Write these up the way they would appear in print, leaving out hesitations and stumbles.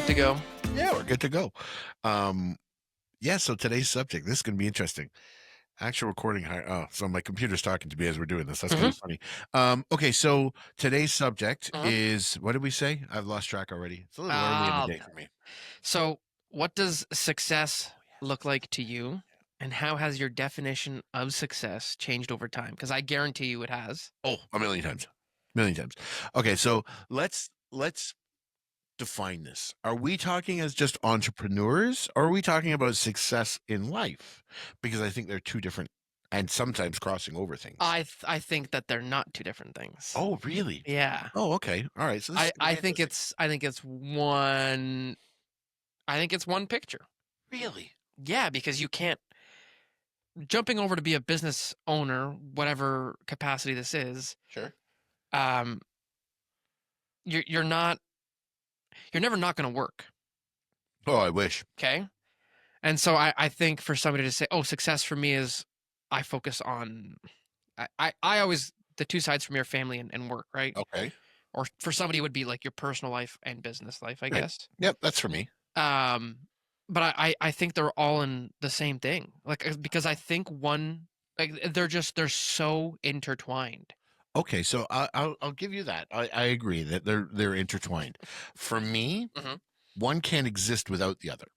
good to go. Yeah, we're good to go. Um, yeah, so today's subject, this is gonna be interesting. Actual recording so my computer's talking to me as we're doing this. That's gonna Mhm, be funny. Okay, so today's subject mhm. is what did we say? I've lost track already. It's a little early in the Ah, day for me. so what does success Oh yes. look like to you, and how has your definition of success changed over time? Because I guarantee you it has. Oh, a million times. Million times. Okay, so let's define this. Are we talking as just entrepreneurs or are we talking about success in life? Because I think they're two different and sometimes crossing over things. I think that they're not two different things. Oh, really? Yeah. Oh, okay. All right. So this is I gonna I be think interesting. it's I think it's one I think it's one picture. Really? Yeah, because you can't jumping over to be a business owner, whatever capacity this is, Sure. um, you're not you're never not gonna work, Oh, I wish. okay? And so I think for somebody to say, "Oh, success for me is I focus on," I always the two sides from your family and work, right? Okay. Or for somebody it would be like your personal life and business life, I Right. guess. Yep. That's for me. Um, but I think they're all in the same thing, like because I think one like they're so intertwined. Okay. So I'll give you that. I agree that they're intertwined. For me, Mhm. one can't exist without the other.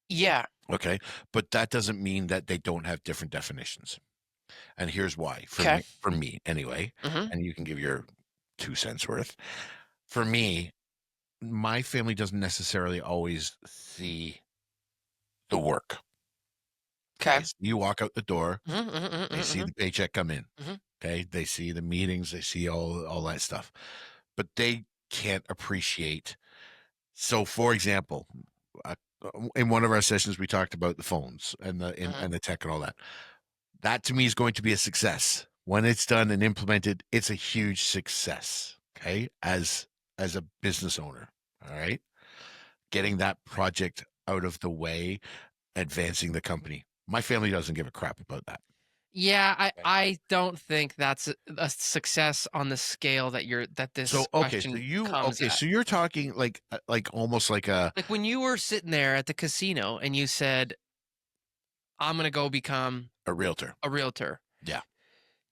Yeah. Okay. But that doesn't mean that they don't have different definitions. And here's why. Okay. For me anyway, Mhm. and you can give your 2 cents worth. For me, my family doesn't necessarily always see the work. Okay. They see you walk out the door. Mhm, mhm, mhm, They mhm, see mhm, the paycheck come in, mhm. okay? They see the meetings, they see all that stuff, but they can't appreciate so, for example, uh, in one of our sessions, we talked about the phones and Mhm. the tech and all that. That to me is going to be a success. When it's done and implemented, it's a huge success, okay? As a business owner, all right? Getting that project out of the way, advancing the company. My family doesn't give a crap about that. Yeah, I Okay. I don't think that's a success on the scale that So this okay, question comes at. so you're talking like almost like a Like when you were sitting there at the casino and you said, "I'm gonna go become realtor. a realtor," Yeah.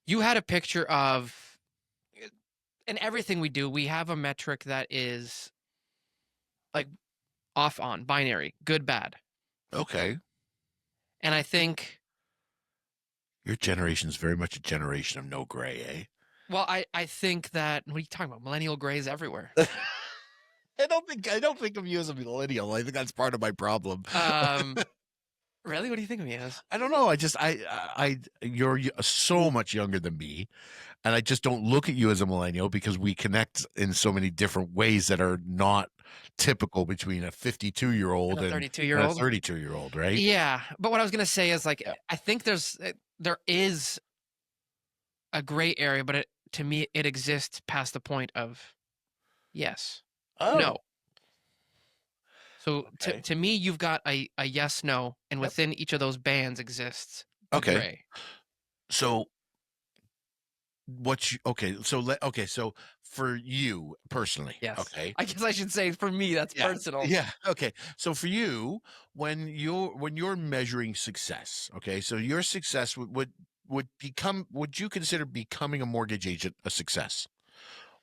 you had a picture of in everything we do, we have a metric that is like off on binary, good, bad. Okay. And I think, Your generation is very much a generation of no gray, well, I think that what are you talking about? Millennial grays everywhere. eh? I don't think of you as a millennial. I think that's part of my problem. Um, really? What do you think of me as? I don't know. You're so much younger than me, and I just don't look at you as a millennial because we connect in so many different ways that are not typical between a 52-year-old And a 32 year and a old? 32-year-old, right? Yeah, but what I was gonna say is like Yeah. I think there is a gray area, but to me it exists past the point of yes, Oh, no. So okay. to me, you've got a yes, no, and Yep. within each of those bands exists the Okay. gray. So so for you personally, Yes, okay. I guess I should say for me that's Yeah. personal. Yeah. Okay. So for you, when you're measuring success, okay, so your success would you consider becoming a mortgage agent a success?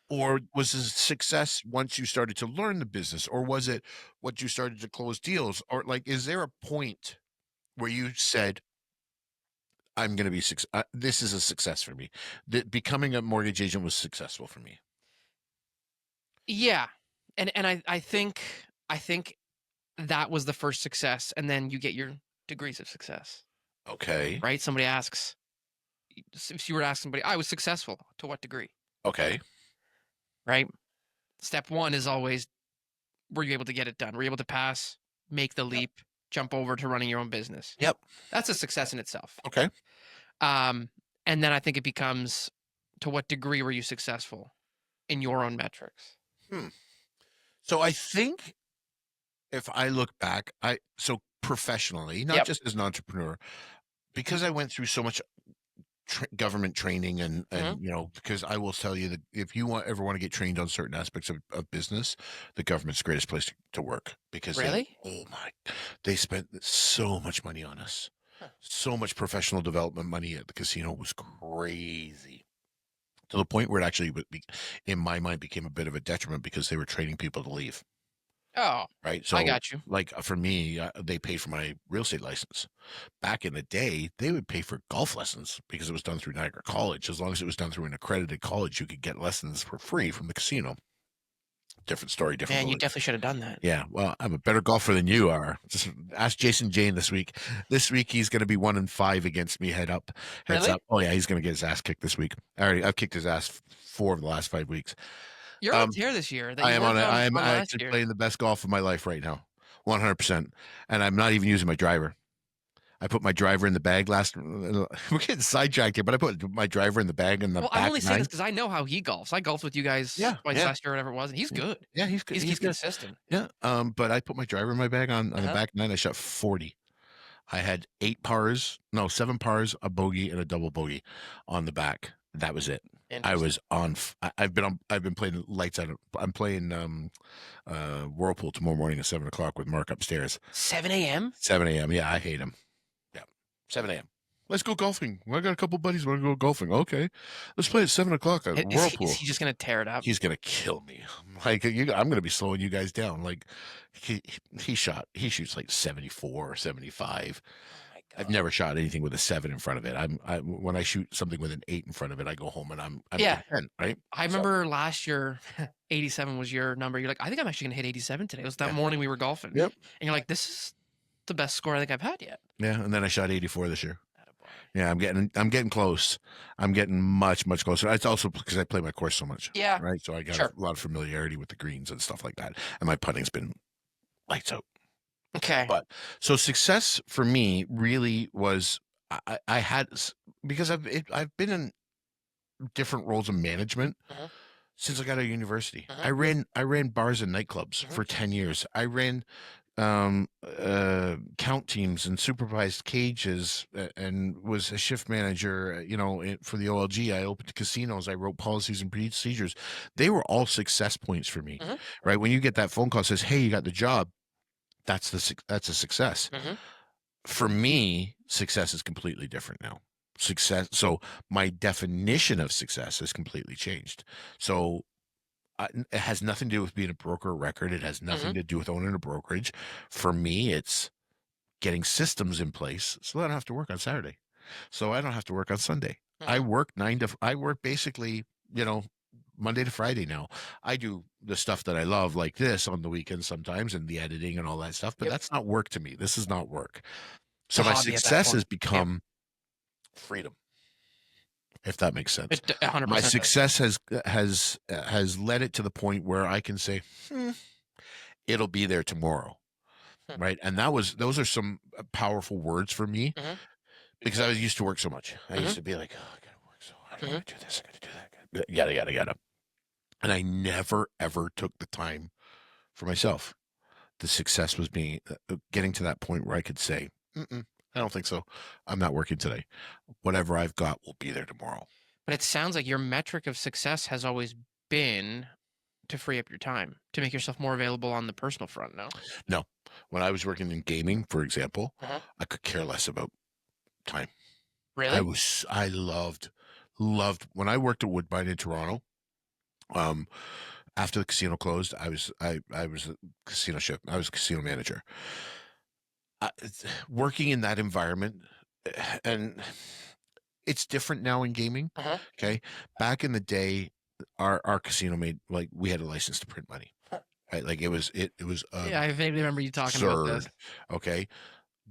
Or was a success once you started to learn the business? Or was it once you started to close deals? Or like is there a point where you said, I'm gonna be this is a success for me. That becoming a mortgage agent was successful for me. Yeah, and I think that was the first success, and then you get your degrees of success, Okay. right? Somebody asks if you were to ask somebody, I was successful to what degree, Okay. right? Step one is always were you able to get it done? Were you able to pass, make the Yep. leap, jump over to running your own business? Yep. That's a success in itself. Okay. Um, and then I think it becomes to what degree were you successful in your own metrics? Hmm. So I think if I look back, I so professionally, not Yep. just as an entrepreneur, because I went through so much government training Mhm. and because I will tell you that if you ever want to get trained on certain aspects of business, the government's the greatest place to work because Really? they spent so much money on us. Huh. So much professional development money at the casino was crazy to the point where it actually, in my mind, became a bit of a detriment because they were training people to leave. Oh, Right. I So, got you. like for me, they paid for my real estate license. Back in the day, they would pay for golf lessons because it was done through Niagara College. As long as it was done through an accredited college, you could get lessons for free from the casino. Different story, different Man, you bullet. definitely should have done that. Yeah, well, I'm a better golfer than you are. Just ask Jason Jane this week. This week he's going to be 1-5 against me. Heads Really? up. Oh yeah, he's going to get his ass kicked this week. I've kicked his ass 4 of the last 5 weeks. You're on a Um, tear this year that I you am on. weren't I am on last actually year. playing the best golf of my life right now, 100%. And I'm not even using my driver. I put my driver in the bag last. We're getting sidetracked here, but I put my driver in the bag in the Well, I'm back only saying this nine. because I know how he golfs. I golfed with you guys Yeah, twice yeah, last year, or whatever it was, and he's yeah, good. yeah. He's good. He's He's good. consistent. Yeah. But I put my driver in my bag on the Uh-huh. back nine. I shot 40. I had 8 pars, no, 7 pars, a bogey, and a double bogey on the back. That was it. I Interesting. was on. I've been on. I've been playing lights out. I'm playing Whirlpool tomorrow morning at 7 o'clock with Mark upstairs. 7 a.m.? 7 a.m. Yeah, I hate him. Yeah, 7 a.m. Let's go golfing. Well, I got a couple buddies want to go golfing. Okay, let's play at 7 o'clock at Is Whirlpool. he just gonna tear it up? He's gonna kill me. Like I'm gonna be slowing you guys down. Like he he shoots like 74 or 75. Oh my I've god. never shot anything with a 7 in front of it. When I shoot something with an 8 in front of it, I go home and I'm Yeah, content, right? I So remember last year, 87 was your number. You're like, I think I'm actually gonna hit 87 today. It was that yeah, morning we were golfing, yep, and you're like, this is the best score I think I've had yet. yeah. And then I shot 84 this year. Attaboy. Yeah, I'm getting close. I'm getting much closer. It's also because I play my course so much, Yeah, right? So I got a sure. lot of familiarity with the greens and stuff like that. And my putting's been lights out. Okay. But so success for me really was I had because I've been in different roles of management Mhm, since I got out of university. mhm, I ran bars and nightclubs mhm. for 10 years. I ran count teams and supervised cages and was a shift manager, for the OLG. I opened casinos. I wrote policies and procedures. They were all success points for me, Mhm, right? When you get that phone call that says, "Hey, you got the job," that's a success. mhm, For me, success is completely different now. So my definition of success has completely changed. So it has nothing to do with being a broker of record. It has mhm. nothing to do with owning a brokerage. For me, it's getting systems in place so that I don't have to work on Saturday. So I don't have to work on Sunday. Mhm. I work basically, you know, Monday to Friday now. I do the stuff that I love like this on the weekends sometimes and the editing and all that stuff, but Yep. that's not work to me. This is not work. It's a So my hobby at that success has point. Yep. become freedom, if that makes sense. It My 100% does. success has led it to the point where I can say, it'll be there tomorrow, Hmm. right? And those are some powerful words for me Mhm, because I was used to work so much. I mhm, used to be like, oh, I gotta work so hard. I mhm. gotta do this. I gotta do that. Yada yada yada. And I never ever took the time for myself. The success was being getting to that point where I could say, I don't think so. I'm not working today. Whatever I've got will be there tomorrow. But it sounds like your metric of success has always been to free up your time, to make yourself more available on the personal front, no? No, when I was working in gaming, for example, Uh-huh. I could care less about time. Really? I loved when I worked at Woodbine in Toronto. Um, after the casino closed, I was a casino chef. I was a casino manager. Working in that environment, and it's different now in gaming. Uh-huh. Okay, back in the day, our casino made like we had a license to print money. Right, like it was Yeah, I vaguely remember you talking about this. absurd. Okay,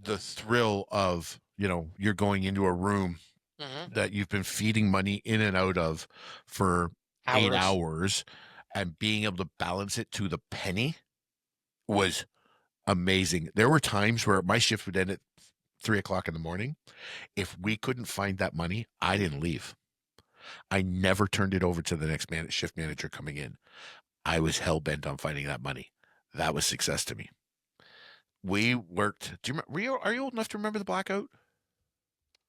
the thrill of you're going into a room Mhm. that you've been feeding money in and out of for eight Hours. hours and being able to balance it to the penny was amazing. There were times where my shift would end at 3 o'clock in the morning. If we couldn't find that money, I didn't leave. I never turned it over to the next shift manager coming in. I was hell bent on finding that money. That was success to me. We worked. Do you remember? Are you old enough to remember the blackout?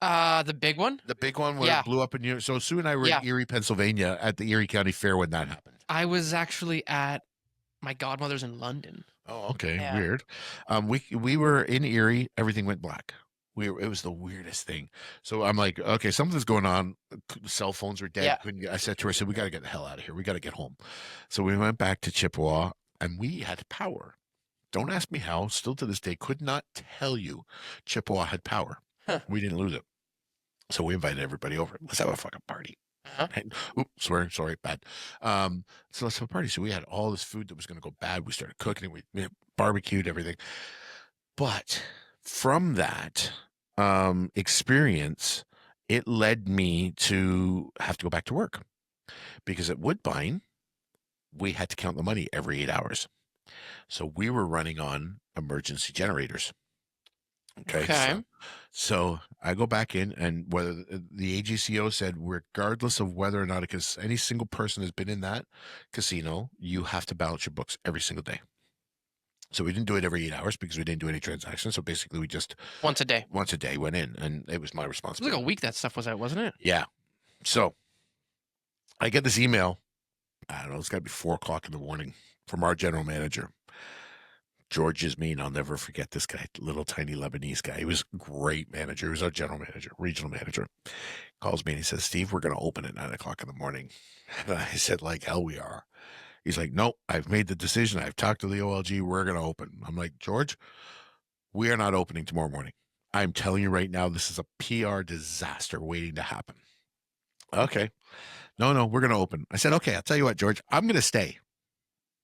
The big one? The big one where it Yeah, blew up in Erie. So Sue and I were in yeah. Erie, Pennsylvania at the Erie County Fair when that happened. I was actually at my godmother's in London. Oh, okay, Yeah. weird. We were in Erie. Everything went black. It was the weirdest thing. So I'm like, okay, something's going on. Cell phones were dead. Yeah. I said to her, I said, we got to get the hell out of here. We got to get home. So we went back to Chippewa, and we had power. Don't ask me how. Still to this day, could not tell you Chippewa had power. Huh. We didn't lose it. So we invited everybody over. Let's have a fucking party. Uh-huh. Oops, sorry, bad. So let's have a party. So we had all this food that was going to go bad. We started cooking it. We barbecued everything. But from that experience, it led me to have to go back to work because at Woodbine, we had to count the money every 8 hours. So we were running on emergency generators. Okay. Okay. So I go back in, and whether the AGCO said, regardless of whether or not any single person has been in that casino, you have to balance your books every single day. So we didn't do it every 8 hours because we didn't do any transactions. So basically, we just Once a day. once a day went in, and it was my It was responsibility. like a week that stuff was out, wasn't it? Yeah. So I get this email. I don't know. It's got to be 4 o'clock in the morning from our general manager. George is mean. I'll never forget this guy, little tiny Lebanese guy. He was a great manager. He was our general manager, regional manager. Calls me and he says, Steve, we're going to open at 9 o'clock in the morning. And I said, like hell we are. He's like, nope, I've made the decision. I've talked to the OLG. We're going to open. I'm like, George, we are not opening tomorrow morning. I'm telling you right now, this is a PR disaster waiting to happen. Okay. No, we're going to open. I said, okay, I'll tell you what, George, I'm going to stay.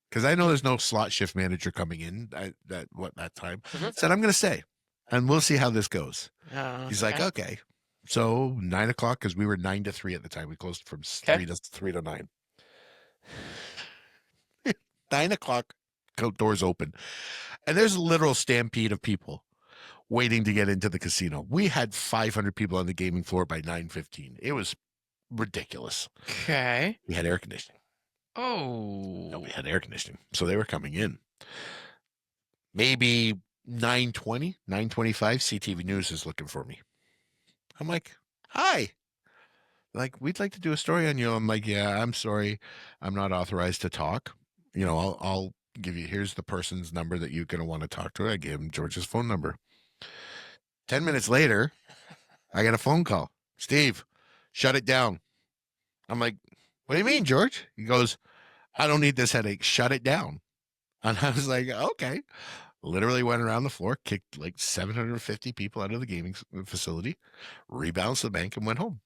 Because I know there's no slot shift manager coming in that time. Mhm. Said, I'm going to stay and we'll see how this goes. He's like, Okay. okay. So 9 o'clock, because we were 9 to 3 at the time. We closed from Okay. 3 to 9. 9 o'clock, doors open. And there's a literal stampede of people waiting to get into the casino. We had 500 people on the gaming floor by 9:15. It was ridiculous. Okay. We had air conditioning. Oh. No, we had air conditioning. So they were coming in. Maybe 9:20, 9:25, CTV News is looking for me. I'm like, hi. Like, we'd like to do a story on you. I'm like, yeah, I'm sorry. I'm not authorized to talk. I'll give you, here's the person's number that you're going to want to talk to. I gave him George's phone number. 10 minutes later, I get a phone call. Steve, shut it down. I'm like, what do you mean, George? He goes, I don't need this headache. Shut it down. And I was like, okay. Literally went around the floor, kicked like 750 people out of the gaming facility, rebalanced the bank, and went home.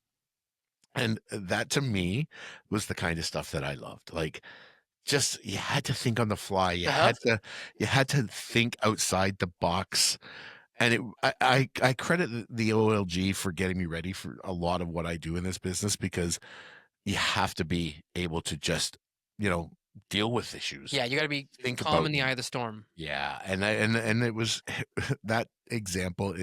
And that to me was the kind of stuff that I loved. Like, just you had to think on the fly. You had to think outside the box. And I credit the OLG for getting me ready for a lot of what I do in this business, because you have to be able to just, deal with issues. Yeah, you got to be Think calm about in the them. eye of the storm. Yeah, and it was that example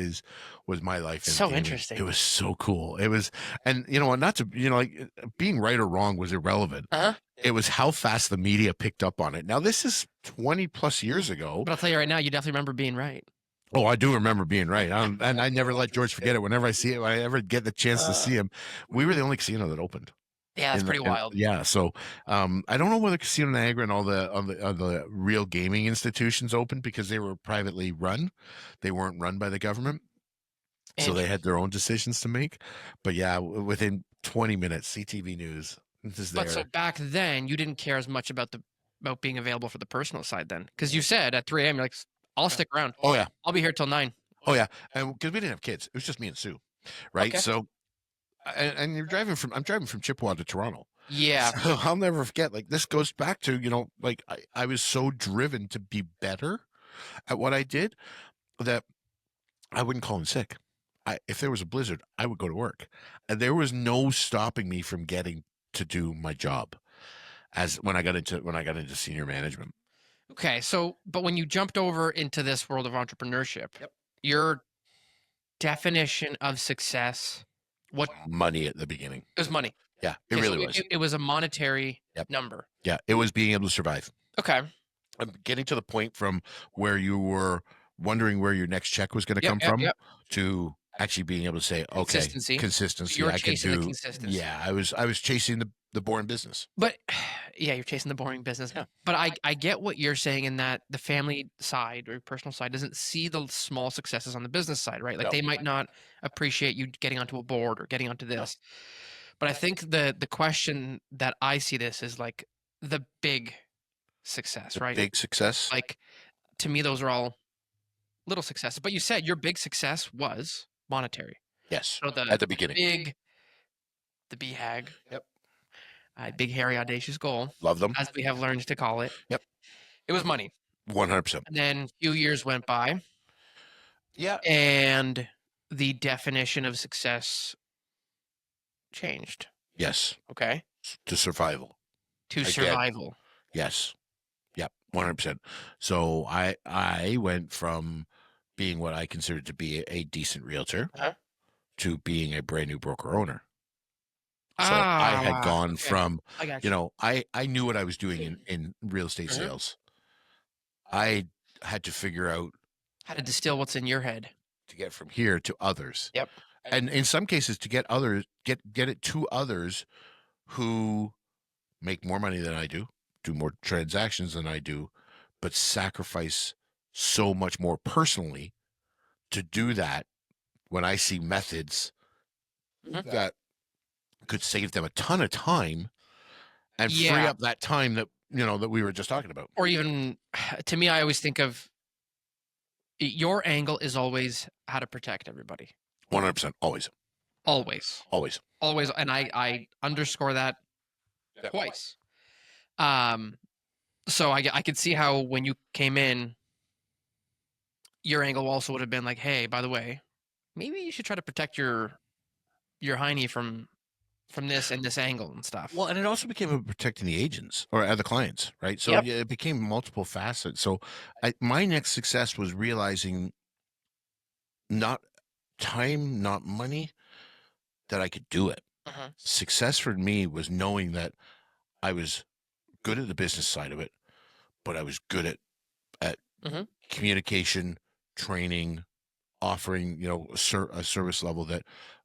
was my life in So gaming. interesting. It was so cool. It was, and not to like being right or wrong was irrelevant. Uh-huh. It was how fast the media picked up on it. Now this is 20 plus years ago. But I'll tell you right now, you definitely remember being right. Oh, I do remember being right, and I never let George forget it. Whenever I see it, when I ever get the chance to see him, we were the only casino that opened. Yeah, that's pretty wild. Yeah, so I don't know whether Casino Niagara and all the real gaming institutions opened because they were privately run. They weren't run by the government, so they had their own decisions to make. But yeah, within 20 minutes, CTV News is there. But so back then, you didn't care as much about being available for the personal side then, because you said at 3 a.m. you're like, I'll stick around. Oh yeah, I'll be here till 9. oh yeah, and because we didn't have kids, it was just me and Sue, right? Okay. So. And I'm driving from Chippewa to Toronto. Yeah. So I'll never forget, like, this goes back to, like I was so driven to be better at what I did that I wouldn't call in sick. If there was a blizzard, I would go to work. And there was no stopping me from getting to do my job when I got into senior management. Okay. So, but when you jumped over into this world of entrepreneurship, your definition of success, what Money at the beginning. it was money. Yeah, it Okay, really so was. it was a monetary number. Yeah, it was being able to survive. Okay. I'm getting to the point from where you were wondering where your next check was going to come from to actually being able to say, okay, consistency. So consistency, you're I can chasing the do. consistency. Yeah, I was chasing the boring business. But yeah, you're chasing the boring business. Yeah. But I get what you're saying in that the family side or personal side doesn't see the small successes on the business side, right? Like No, they might not appreciate you getting onto a board or getting onto no. this. But I think the question that I see this is like the big success, The right? big success. Like to me, those are all little successes. But you said your big success was monetary. Yes, So at the beginning. the BHAG, Yep. big hairy audacious goal, Love them. as we have learned to call it. Yep. It was money. 100%. And then a few years went by Yeah. and the definition of success changed. Yes. Okay. To survival. To Again. survival. Yes. Yep. 100%. So I went from being what I considered to be a decent realtor Uh-huh. to being a brand new broker owner. So I Ah, had wow. gone Okay. from, I got you. I knew what I was doing in real estate Mhm. sales. I had to figure out How to distill what's in your head. to get from here to others. Yep. And in some cases to get others, get it to others who make more money than I do more transactions than I do, but sacrifice so much more personally to do that when I see methods Mhm. that could save them a ton of time and free Yeah. up that time that that we were just talking about. Or even to me, I always think of your angle is always how to protect everybody. 100%. Always. Always. Always. Always. And I underscore that twice. Um, so I could see how when you came in, your angle also would have been like, hey, by the way, maybe you should try to protect your hiney from this and this angle and stuff. Well, and it also became about protecting the agents or the clients, right? So Yep. yeah, it became multiple facets. So my next success was realizing not time, not money, that I could do it. Uh-huh. Success for me was knowing that I was good at the business side of it, but I was good at Mhm. communication, training, offering, a service level that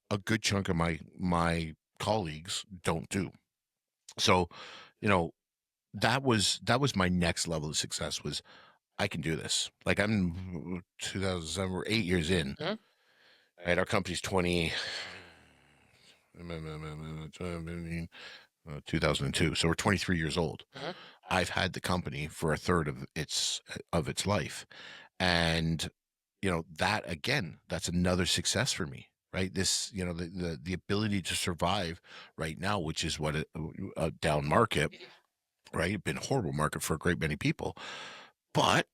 a good chunk of my colleagues don't do. So, you know, that was my next level of success was I can do this. Like I'm 2007, we're 8 years in. Mhm. Right, our company's 2002, so we're 23 years old. Mhm. I've had the company for a third of its life, and that again, that's another success for me, right? This, the ability to survive right now, which is what a down market, right? Been a horrible market for a great many people, but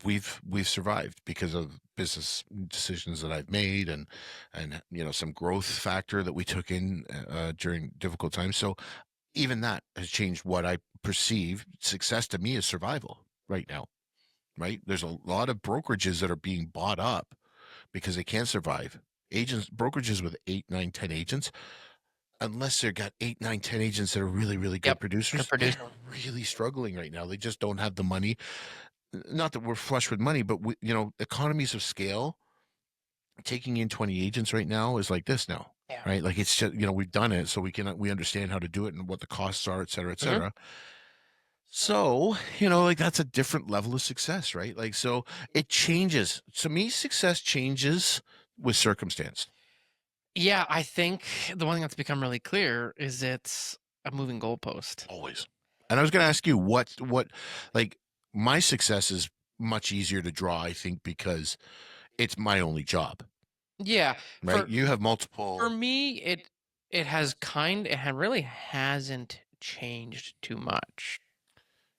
we've survived because of business decisions that I've made and some growth factor that we took in during difficult times. So even that has changed what I perceive success to me is survival right now. Right? There's a lot of brokerages that are being bought up because they can't survive. Agents, brokerages with 8, 9, 10 agents, unless they've got 8, 9, 10 agents that are really, really good Yep. Good producers, producer. they're really struggling right now. They just don't have the money. Not that we're flush with money, but economies of scale, taking in 20 agents right now is like this now. Yeah. Right. Like it's just, we've done it. So we understand how to do it and what the costs are, et cetera, et Mhm. cetera. So, like that's a different level of success, right? Like, so it changes. To me, success changes with circumstance. Yeah, I think the one thing that's become really clear is it's a moving goalpost. Always. And I was going to ask you like my success is much easier to draw, I think, because it's my only job, Yeah, right? for You have for multiple, me, it really hasn't changed too much.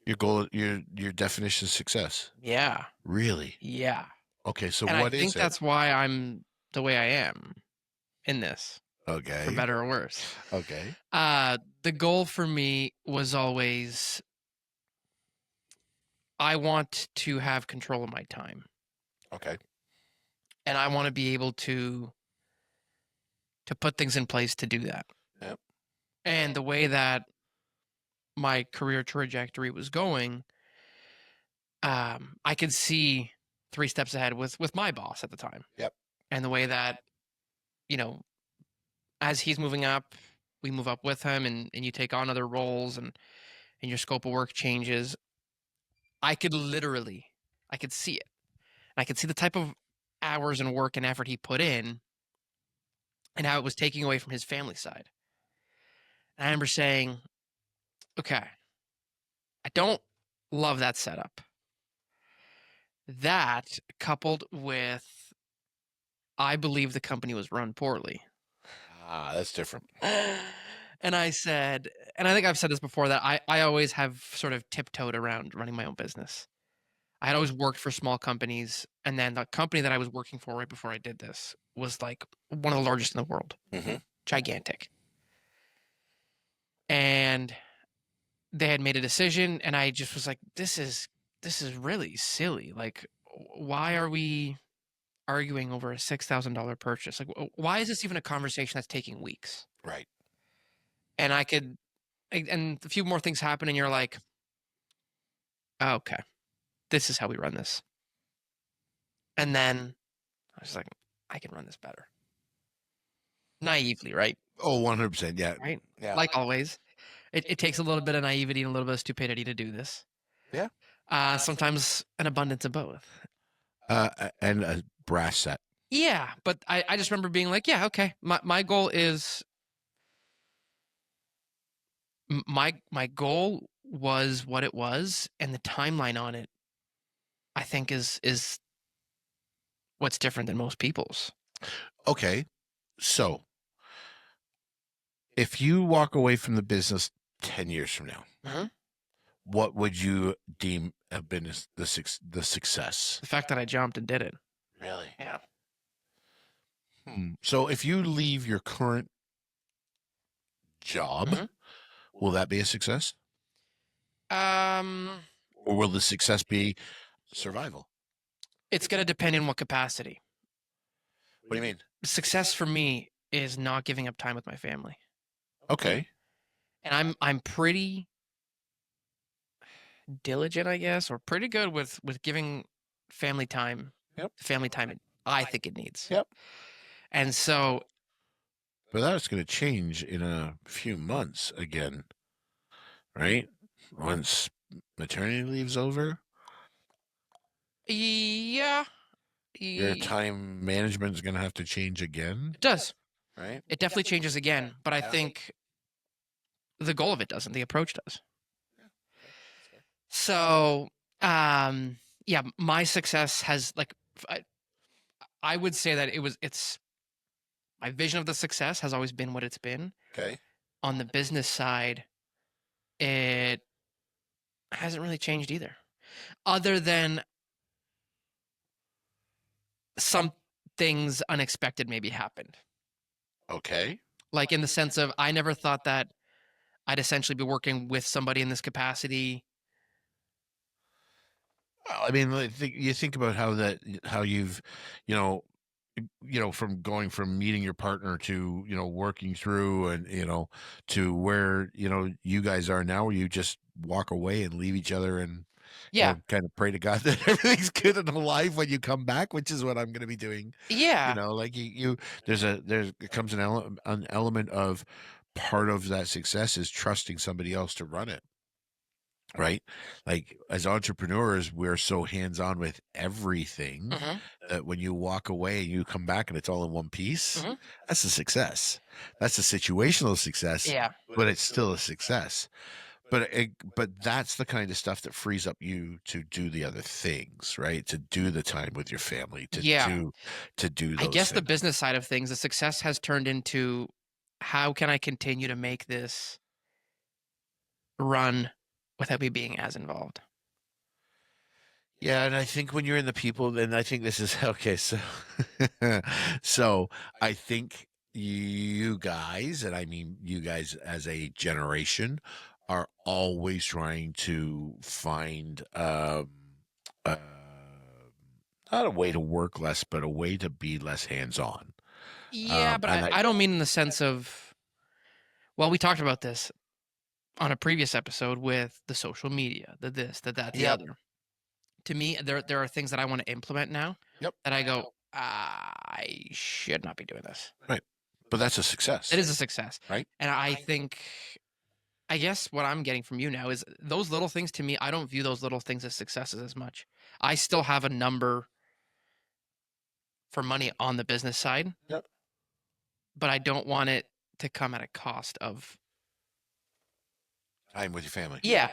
your goal, your definition of success. Yeah, Really? yeah, Okay. So and I what is think it? that's why I'm the way I am in this, for Okay. better or worse. Okay. The goal for me was always I want to have control of my time, Okay. and I want to be able to put things in place to do that. Yep. And the way that my career trajectory was going, I could see 3 steps ahead with my boss at the time, Yep. and the way that you know, as he's moving up, we move up with him, and you take on other roles, and your scope of work changes. I could literally, I could see it. I could see the type of hours and work and effort he put in and how it was taking away from his family side. And I remember saying, okay, I don't love that setup. That coupled with, I believe the company was run poorly. Ah, that's different. And I said, and I think I've said this before, that I always have sort of tiptoed around running my own business. I had always worked for small companies, and then the company that I was working for right before I did this was like one of the largest in the world, Hmm. gigantic. And they had made a decision, and I just was like, this is really silly. Like, why are we arguing over a $6,000 purchase? Like, why is this even a conversation that's taking weeks? Right. And I could, and a few more things happen, and you're like, oh, okay, this is how we run this. And then I was like, I can run this better. Naively, right? Oh, 100%. Yeah. Right? Yeah. Like always, it takes a little bit of naivety and a little bit of stupidity to do this. Yeah. Sometimes an abundance of both. And a brass set. Yeah, but I just remember being like, yeah, okay. My goal is my goal was what it was, and the timeline on it, I think is what's different than most people's. Okay. So if you walk away from the business 10 years from now, Mhm. what would you deem have been the success? The fact that I jumped and did it. Really? Yeah. So if you leave your current job, Mhm. will that be a success? Um, Or will the success be survival? it's gonna depend in what capacity. What do you mean? Success for me is not giving up time with my family, Okay. and I'm pretty diligent, I guess, or pretty good with giving family time, Yep. family time I think it needs. Yep. And so, But that's going to change in a few months again, right? Once maternity leave's over, yeah, your it time management is going to have to change again, does. right? It definitely changes again, but I think the goal of it doesn't. The approach does. So, yeah, my success has like I would say that it's my vision of the success has always been what it's been. Okay. On the business side, it hasn't really changed either. Other than some things unexpected maybe happened. Okay. Like in the sense of I never thought that I'd essentially be working with somebody in this capacity. Well, I mean, you think about how you've, you know, from going from meeting your partner to, working through and, to where, you guys are now, where you just walk away and leave each other and, Yeah. kind of pray to God that everything's good in life when you come back, which is what I'm going to be doing. Yeah. Like there's it comes an element of part of that success is trusting somebody else to run it. Right? Like as entrepreneurs, we're so hands-on with everything Mhm. that when you walk away and you come back and it's all in one piece, Mhm. that's a success. That's a situational success, Yeah. but it's still a success. But that's the kind of stuff that frees up you to do the other things, right? To do the time with your family, Yeah. to do I those guess the things. business side of things, the success has turned into how can I continue to make this run without me being as involved? Yeah, and I think when you're in the people, then I think this is okay. So, so I think you guys, and I mean you guys as a generation, are always trying to find uh, not a way to work less, but a way to be less hands-on. Yeah, but And I don't mean in the sense of, well, we talked about this on a previous episode with the social media, the this, the that, the yep, other. To me, there are things that I want to implement now yep, that I go, I should not be doing this. Right. But that's a success. It is a success. Right. And I think, I guess what I'm getting from you now is those little things to me, I don't view those little things as successes as much. I still have a number for money on the business side, Yep. but I don't want it to come at a cost of, Time with your family. yeah.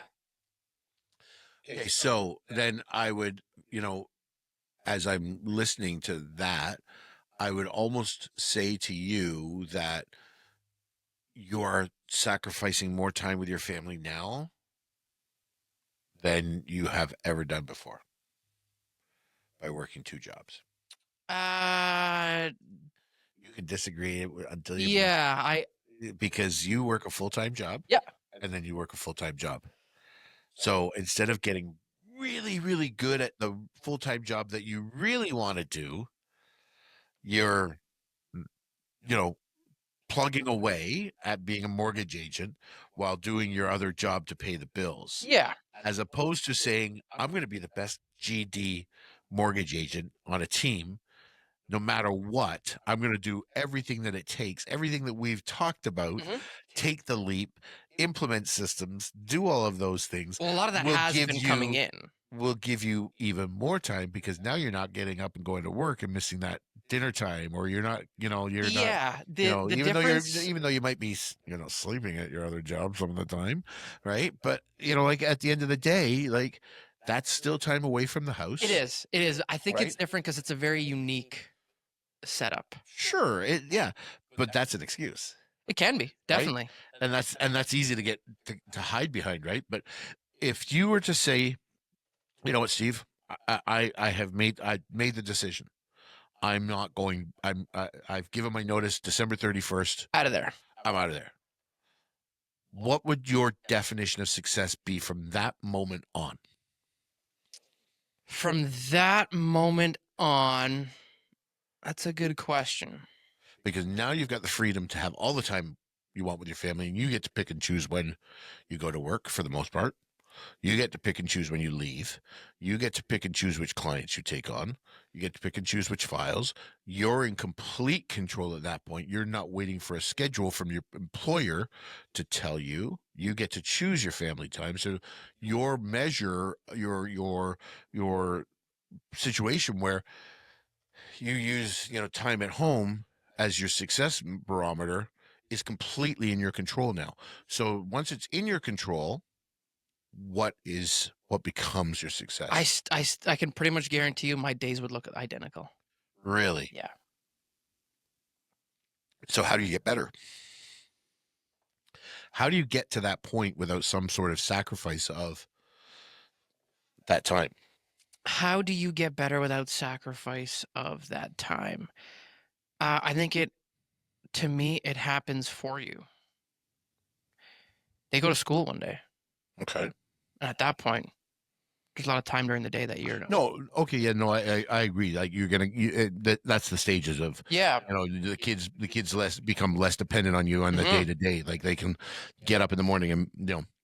Okay, so then I would, as I'm listening to that, I would almost say to you that you are sacrificing more time with your family now than you have ever done before by working 2 jobs. Uh, You could disagree until you yeah, because you work a full-time job yeah. and then you work a full-time job. So instead of getting really, really good at the full-time job that you really want to do, you're, you know, plugging away at being a mortgage agent while doing your other job to pay the bills, Yeah. as opposed to saying, I'm going to be the best GD mortgage agent on a team. No matter what, I'm going to do everything that it takes, everything that we've talked about, Mhm. take the leap, implement systems, do all of those things. Well, a lot of that Will has give been coming you in. will give you even more time because now you're not getting up and going to work and missing that dinner time, or you're not, you're not, Yeah, the difference. even though you might be, sleeping at your other job some of the time, right? But, like at the end of the day, like that's still time away from the house. It is. It is. I think it's Right. different because it's a very unique setup. Sure. Yeah. But that's an excuse, It can be, right? definitely. And that's easy to get to hide behind, right? But if you were to say, you know what, Steve, I made the decision. I'm not going. I've given my notice December 31st. Out of there. I'm out of there. What would your definition of success be from that moment on? From that moment on, that's a good question. Because now you've got the freedom to have all the time you want with your family, and you get to pick and choose when you go to work for the most part. You get to pick and choose when you leave. You get to pick and choose which clients you take on. You get to pick and choose which files. You're in complete control at that point. You're not waiting for a schedule from your employer to tell you. You get to choose your family time. So your measure, your situation where you use, time at home as your success barometer is completely in your control now. So once it's in your control, what becomes your success? I can pretty much guarantee you my days would look identical. Really? Yeah. So how do you get better? How do you get to that point without some sort of sacrifice of that time? How do you get better without sacrifice of that time? I think to me, it happens for you. They go to school one day. Okay. And at that point, there's a lot of time during the day that you're not. No. Okay. Yeah. No. I agree. Like that's the stages of, Yeah. the kids become less dependent on you on the day to day. Like they can get up in the morning and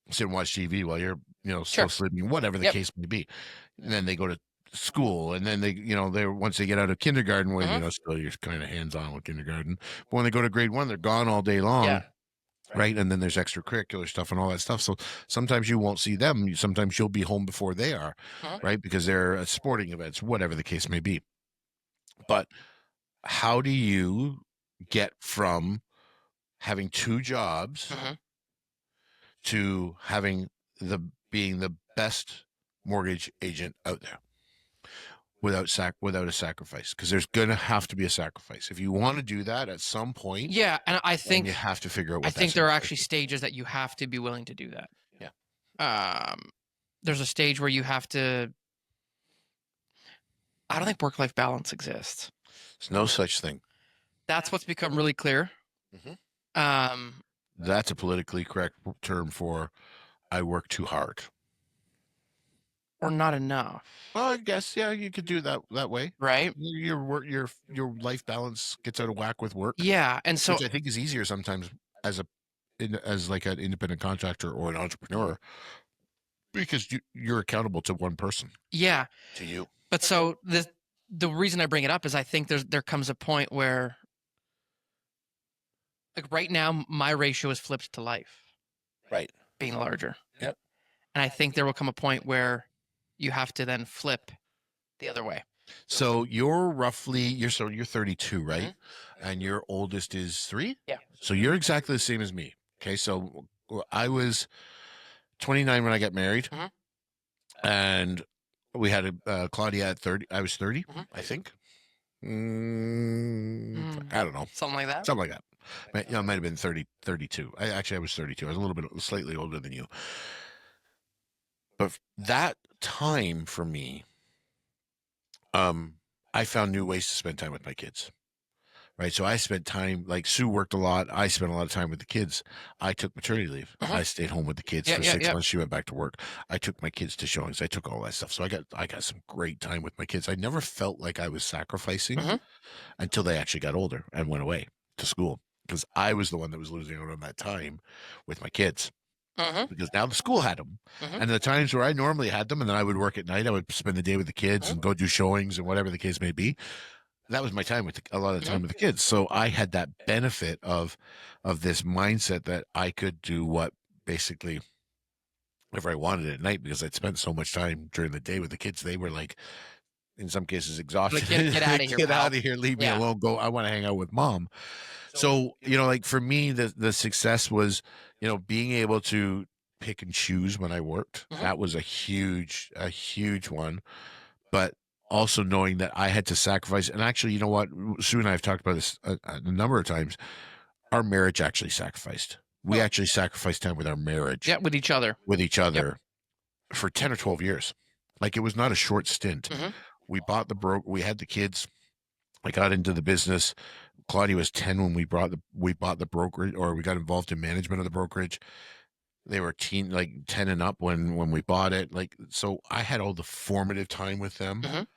sit and watch TV while you're still Sure. sleeping, whatever the Yep. case may be. And then they go to school, and then they're once they get out of kindergarten, when still you're kind of hands on with kindergarten. But when they go to grade 1, they're gone all day long. Yeah. Right. And then there's extracurricular stuff and all that stuff. So sometimes you won't see them. Sometimes you'll be home before they are, right? Because they're at sporting events, whatever the case may be. But how do you get from having 2 jobs to being the best mortgage agent out there without a sacrifice? Because there's going to have to be a sacrifice if you want to do that at some point. Yeah, and I think you have to figure out what I think that there are sacrifice actually is. stages that you have to be willing to do that. Yeah. There's a stage where you have to. I don't think work-life balance exists. There's no such thing. That's what's become really clear. That's a politically correct term for I work too hard. Or not enough. Well, I guess you could do that way, right? Your life balance gets out of whack with work. Yeah, and so which I think is easier sometimes as like an independent contractor or an entrepreneur, because you're accountable to one person. Yeah, To you. but so the reason I bring it up is I think there comes a point where, like right now, my ratio is flipped to life Right. being larger, Yep. and I think there will come a point where you have to then flip the other way. So you're 32, right? Mhm. And your oldest is 3? Yeah. So you're exactly the same as me. Okay, so I was 29 when I got married, Mhm. and we had a Claudia at 30. I was 30, Mhm. I think. Mm, I don't know, something like that. something like that. It might have been 30, 32. I was 32. I was a little bit slightly older than you. But that time for me, um, I found new ways to spend time with my kids. Right. So I spent time, like Sue worked a lot. I spent a lot of time with the kids. I took maternity leave. Mhm. I stayed home with the kids Yeah, for yeah, 6 months. She went back to work. I took my kids to showings. I took all that stuff. So I got some great time with my kids. I never felt like I was sacrificing Mhm. until they actually got older and went away to school, because I was the one that was losing out on that time with my kids, Mhm. because now the school had them. Mhm. And the times where I normally had them and then I would work at night, I would spend the day with the kids Mhm. and go do showings and whatever the case may be. That was my time with a lot of the Mhm. time with the kids. So I had that benefit of this mindset that I could do what basically whatever I wanted at night, because I'd spent so much time during the day with the kids. They were like, in some cases, Like, exhausted. get out of here, Get pal. out of here, leave me Yeah. alone. Go. I want to hang out with mom. So, like for me, the success was, being able to pick and choose when I worked. Mhm. That was a huge one. But also knowing that I had to sacrifice. And actually, you know what? Sue and I have talked about this a number of times. Our marriage actually sacrificed. We Oh. actually sacrificed time with our marriage, Yeah, with each other. with each Yep. other for 10 or 12 years. Like it was not a short stint. Mhm. We bought we had the kids. I got into the business. Claudia was 10 when we bought the brokerage, or we got involved in management of the brokerage. They were like 10 and up when we bought it. Like, so I had all the formative time with them. Mhm.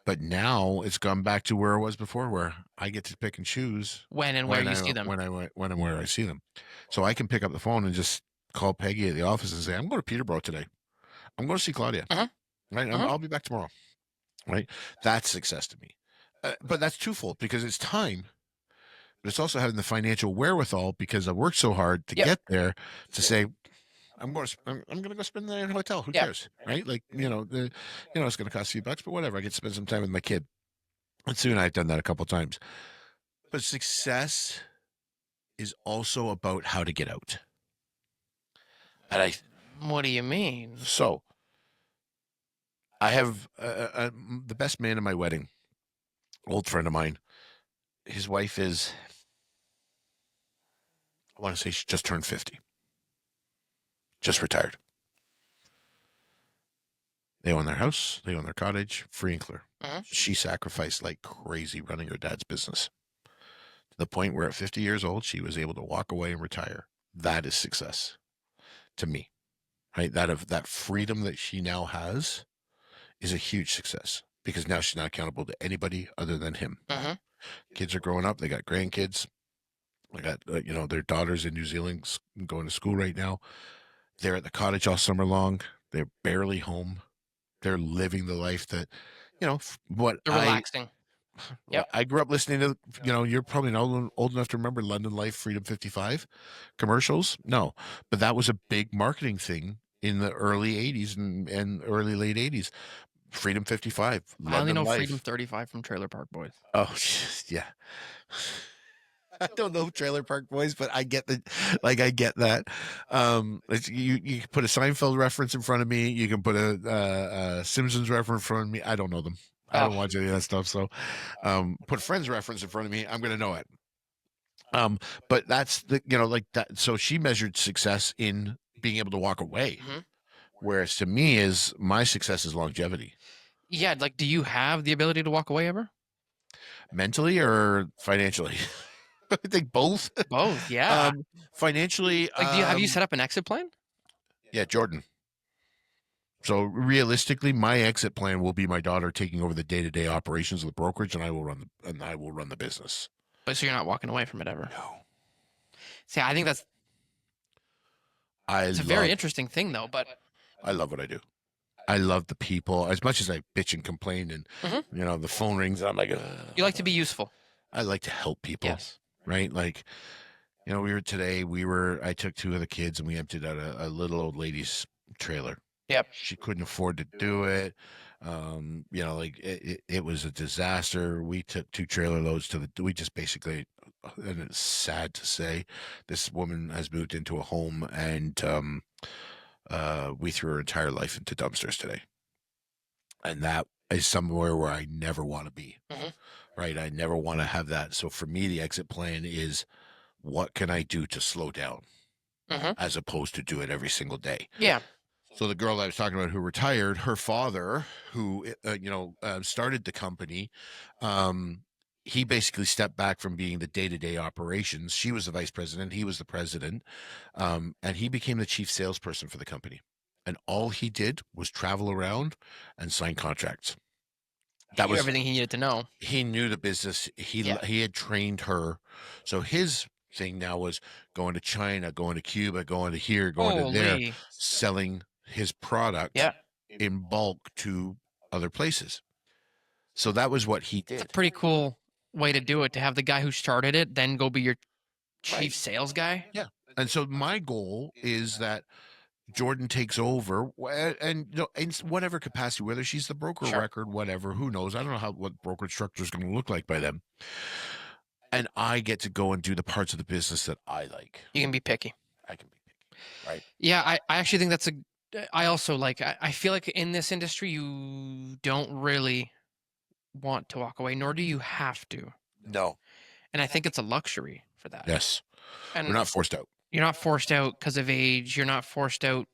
But now it's gone back to where it was before, where I get to pick and choose When and where you see them. when and where I see them. So I can pick up the phone and just call Peggy at the office and say, I'm going to Peterborough today. I'm going to see Claudia. Uh-huh. Right. Uh-huh. I'll be back tomorrow. Right. That's success to me. But that's twofold, because it's time, but it's also having the financial wherewithal, because I worked so hard to Yep. get there, to say, I'm going to go spend the night in a hotel. Who Yeah. cares? Right. Like, it's going to cost a few bucks, but whatever. I get to spend some time with my kid. And Sue and I have done that a couple of times. But success is also about how to get out. And What do you mean? so I have the best man in my wedding, old friend of mine. His wife is, I want to say she just turned 50, just retired. They own their house, they own their cottage, free and clear. Mhm. She sacrificed like crazy running her dad's business, to the point where at 50 years old, she was able to walk away and retire. That is success to me, right? That freedom that she now has is a huge success, because now she's not accountable to anybody other than him. Mhm. Kids are growing up. They got grandkids. They got, their daughters in New Zealand going to school right now. They're at the cottage all summer long. They're barely home. They're living the life that, what They're relaxing. Yep. I grew up listening to, you're probably not old enough to remember London Life, Freedom 55 commercials. No, but that was a big marketing thing in the early 80s and early late 80s. Freedom 55, I only London know Freedom Life. 35 from Trailer Park Boys. Oh, yeah. I don't know Trailer Park Boys, but I get that. You can put a Seinfeld reference in front of me. You can put a Simpsons reference in front of me. I don't know them. I Oh, don't watch any of that stuff. So, put Friends reference in front of me. I'm going to know it. But that's like that. So she measured success in being able to walk away. mhm. Whereas to me is my success is longevity, Yeah. Like, do you have the ability to walk away ever? mentally or financially. I think both. Both. Yeah. Financially, Like, have you set up an exit plan? yeah, Jordan. So realistically, my exit plan will be my daughter taking over the day-to-day operations of the brokerage, and I will run the business. But so you're not walking away from it ever. No, See, I think I it's a very love interesting thing, though. But I love what I do. I love the people as much as I bitch and complain, and Mhm. the phone rings. And I'm like, You like to be useful. I like to help people, Yes. right? Like, I took two of the kids and we emptied out a little old lady's trailer. Yep. She couldn't afford to do it. Like it was a disaster. We took two trailer loads we just basically, and it's sad to say, this woman has moved into a home, and we threw her entire life into dumpsters today. And that is somewhere where I never want to be, Mhm. right? I never want to have that. So for me, the exit plan is, what can I do to slow down Mhm. as opposed to do it every single day? Yeah. So the girl I was talking about who retired, her father, who started the company, um, he basically stepped back from being the day-to-day operations. She was the vice president, he was the president, and he became the chief salesperson for the company. And all he did was travel around and sign contracts. He That knew was everything he needed to know. He knew the business. Yeah. He had trained her. So his thing now was going to China, going to Cuba, going to here, going to there, Holy. selling his product Yeah. in bulk to other places. So that was what he It's a did. pretty cool way to do it, to have the guy who started it then go be your Right. chief sales guy. Yeah. And so my goal is that Jordan takes over, and in whatever capacity, whether she's the broker of Sure. record, whatever, who knows? I don't know what brokerage structure is going to look like by then. And I get to go and do the parts of the business that I like. You can be picky. I can be picky, right? Yeah, I actually think that's a. I also like. I feel like in this industry, you don't really want to walk away, nor do you have to. No. And I think it's a luxury for that. Yes. We're And not forced out. you're not forced out because of age. You're not forced out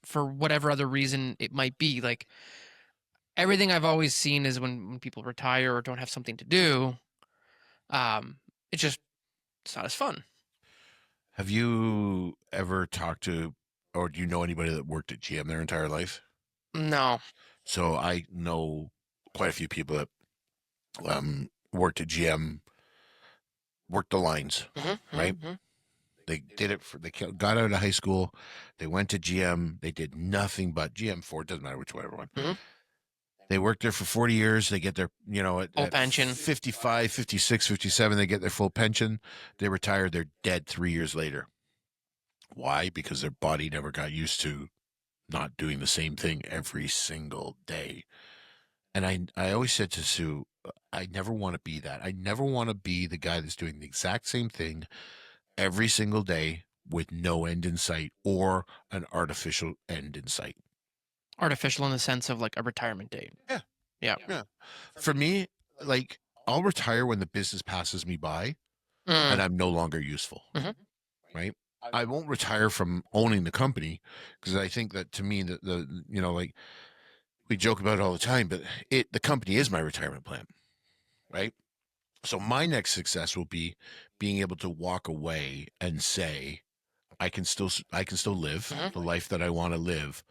for whatever other reason it might be. Like everything I've always seen is when people retire or don't have something to do, um, it's just it's not as fun. Have you ever talked to, or do you know anybody that worked at GM their entire life? No. So I know quite a few people that worked at GM, worked the lines, Mm-hmm, right? mm-hmm. They did it they got out of high school. They went to GM. They did nothing but GM, Ford, doesn't matter which whatever one. Mm-hmm. They work there for 40 years. They get their, Full at pension. 55, 56, 57, they get their full pension. They retire. They're dead 3 years later. Why? Because their body never got used to not doing the same thing every single day. And I always said to Sue, I never want to be that. I never want to be the guy that's doing the exact same thing every single day with no end in sight or an artificial end in sight. Artificial in the sense of like a retirement date. Yeah. Yeah. Yeah. For me, like, I'll retire when the business passes me by and Mm. I'm no longer useful. Mhm. Right. I won't retire from owning the company, because I think that, to me, like, we joke about it all the time, but the company is my retirement plan. Right. So my next success will be being able to walk away and say, I can still live Mhm. the life that I want to live